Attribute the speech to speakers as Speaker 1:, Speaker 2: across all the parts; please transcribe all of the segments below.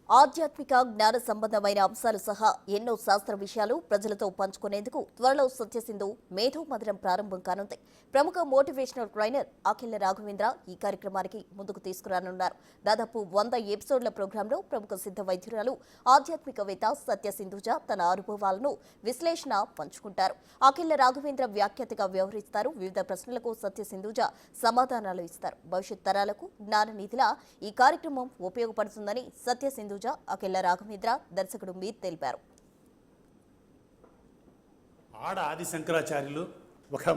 Speaker 1: ఆధ్యాత్మిక జ్ఞాన సంబంధమైన అంశాలు సహా ఎన్నో శాస్త్ర విషయాలు ప్రజలతో పంచుకునేందుకు త్వరలో సత్యసింధు మేధో మధురం ప్రారంభం కానుంది. ప్రముఖ మోటివేషనల్ ట్రైనర్ అఖిల రాఘవేంద్ర ఈ కార్యక్రమానికి ముందుకు తీసుకురానున్నారు. దాదాపు 100 ఎపిసోడ్ల ప్రోగ్రాంలో ప్రముఖ సిద్ధ వైద్యురాలు ఆధ్యాత్మికవేత్త సత్యసింధుజ తన అనుభవాలను విశ్లేషణ పంచుకుంటారు. అఖిల రాఘవేంద్ర వ్యాఖ్యాతగా వ్యవహరిస్తారు. వివిధ ప్రశ్నలకు సత్యసింధుజ సమాధానాలు ఇస్తారు. భవిష్యత్ తరాలకు జ్ఞాననిధిలా ఈ కార్యక్రమం ఉపయోగపడుతుందని సత్యసింధుజ అఖిల రాఘవేంద్ర దర్శకుడు మీర్ తెలిపారు.
Speaker 2: ఆడ ఆది శంకరాచార్యులు ఒక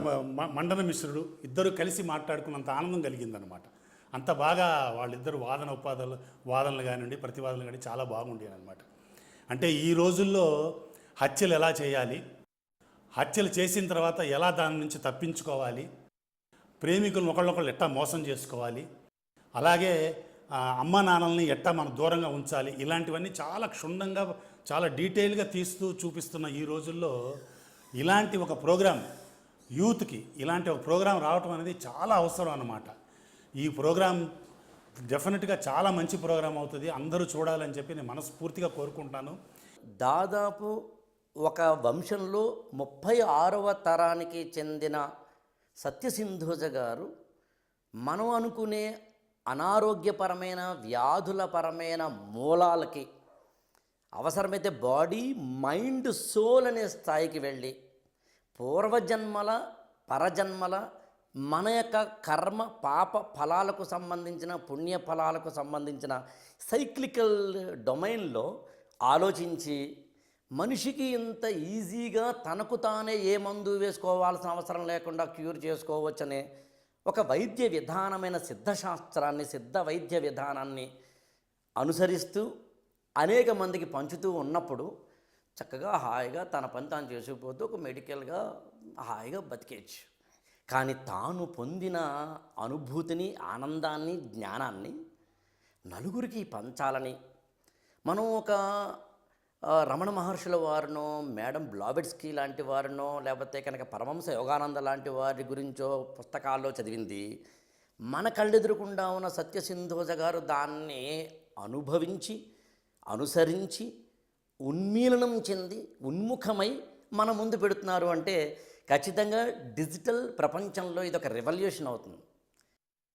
Speaker 2: మండన మిశ్రుడు ఇద్దరు కలిసి మాట్లాడుకున్నంత ఆనందం కలిగిందనమాట. అంత బాగా వాళ్ళిద్దరు వాదనలు కానివ్వండి, ప్రతివాదనలు కానీ చాలా బాగుండేవి అనమాట. అంటే ఈ రోజుల్లో హత్యలు ఎలా చేయాలి, హత్యలు చేసిన తర్వాత ఎలా దాని నుంచి తప్పించుకోవాలి, ప్రేమికులను ఒకళ్ళొకళ్ళు ఎట్టా మోసం చేసుకోవాలి, అలాగే అమ్మ నాన్నల్ని ఎట్టా మనం దూరంగా ఉంచాలి, ఇలాంటివన్నీ చాలా క్షుణ్ణంగా చాలా డీటెయిల్గా తీస్తూ చూపిస్తున్న ఈ రోజుల్లో ఇలాంటి ఒక ప్రోగ్రాం యూత్కి ఇలాంటి ఒక ప్రోగ్రాం రావటం అనేది చాలా అవసరం అన్నమాట. ఈ ప్రోగ్రాం డెఫినెట్గా చాలా మంచి ప్రోగ్రాం అవుతుంది, అందరూ చూడాలని చెప్పి నేను మనస్ఫూర్తిగా కోరుకుంటాను.
Speaker 3: దాదాపు ఒక వంశంలో 36వ తరానికి చెందిన సత్యసింధుజ గారు మనం అనుకునే అనారోగ్యపరమైన వ్యాధులపరమైన మూలాలకి అవసరమైతే బాడీ మైండ్ సోల్ అనే స్థాయికి వెళ్ళి పూర్వజన్మల పరజన్మల మన యొక్క కర్మ పాప ఫలాలకు సంబంధించిన పుణ్య ఫలాలకు సంబంధించిన సైక్లికల్ డొమైన్లో ఆలోచించి మనిషికి ఇంత ఈజీగా తనకు తానే ఏ మందు వేసుకోవాల్సిన అవసరం లేకుండా క్యూర్ చేసుకోవచ్చనే ఒక వైద్య విధానమైన సిద్ధశాస్త్రాన్ని సిద్ధ వైద్య విధానాన్ని అనుసరిస్తూ అనేక మందికి పంచుతూ ఉన్నప్పుడు చక్కగా హాయిగా తన పని తాను చేసుకుపోతూ ఒక మెడికల్గా హాయిగా బతికేయచ్చు. కానీ తాను పొందిన అనుభూతిని, ఆనందాన్ని, జ్ఞానాన్ని నలుగురికి పంచాలని మనం ఒక రమణ మహర్షుల వారినో, మేడం బ్లావెట్స్కీ లాంటి వారినో, లేకపోతే కనుక పరమహంస యోగానంద లాంటి వారి గురించో పుస్తకాల్లో చదివింది మన కళ్ళెదురుకుండా ఉన్న సత్యసింధుజ గారు దాన్ని అనుభవించి అనుసరించి ఉన్మీలనం చెంది ఉన్ముఖమై మన ముందు పెడుతున్నారు అంటే ఖచ్చితంగా డిజిటల్ ప్రపంచంలో ఇది ఒక రెవల్యూషన్ అవుతుంది.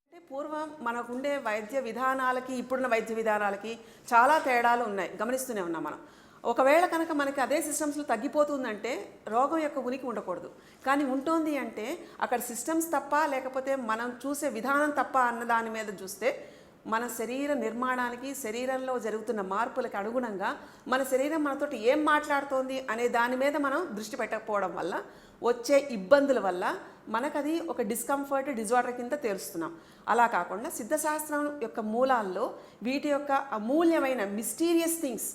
Speaker 4: అంటే పూర్వం మనకుండే వైద్య విధానాలకి ఇప్పుడున్న వైద్య విధానాలకి చాలా తేడాలు ఉన్నాయి, గమనిస్తూనే ఉన్నాం మనం. ఒకవేళ కనుక మనకి అదే సిస్టమ్స్లో తగ్గిపోతుందంటే రోగం యొక్క ఉనికి ఉండకూడదు. కానీ ఉంటుంది అంటే అక్కడ సిస్టమ్స్ తప్ప లేకపోతే మనం చూసే విధానం తప్ప అన్న దాని మీద చూస్తే మన శరీర నిర్మాణానికి, శరీరంలో జరుగుతున్న మార్పులకు అనుగుణంగా మన శరీరం మనతోటి ఏం మాట్లాడుతోంది అనే దాని మీద మనం దృష్టి పెట్టకపోవడం వల్ల వచ్చే ఇబ్బందుల వల్ల మనకది ఒక డిస్కంఫర్ట్ డిజార్డర్ కింద తెలుస్తున్నాం. అలా కాకుండా సిద్ధశాస్త్రం యొక్క మూలాల్లో వీటి యొక్క అమూల్యమైన మిస్టీరియస్ థింగ్స్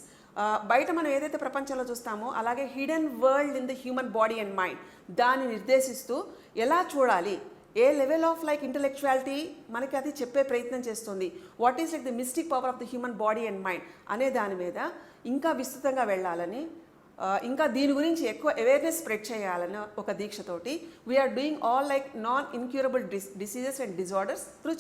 Speaker 4: బయట మనం ఏదైతే ప్రపంచంలో చూస్తామో అలాగే hidden world in the human body and mind దాన్ని నిర్దేశిస్తూ ఎలా చూడాలి, ఏ లెవెల్ ఆఫ్ లైక్ ఇంటలెక్చువాలిటీ మనకి అది చెప్పే ప్రయత్నం చేస్తుంది, what is like the mystic power of the human body and mind అనే దాని మీద ఇంకా విస్తృతంగా వెళ్ళాలని, ఇంకా దీని గురించి ఎక్కువ అవేర్నెస్ స్ప్రెడ్ చేయాలని ఒక దీక్షతోటి we are doing all like non incurable diseases and disorders through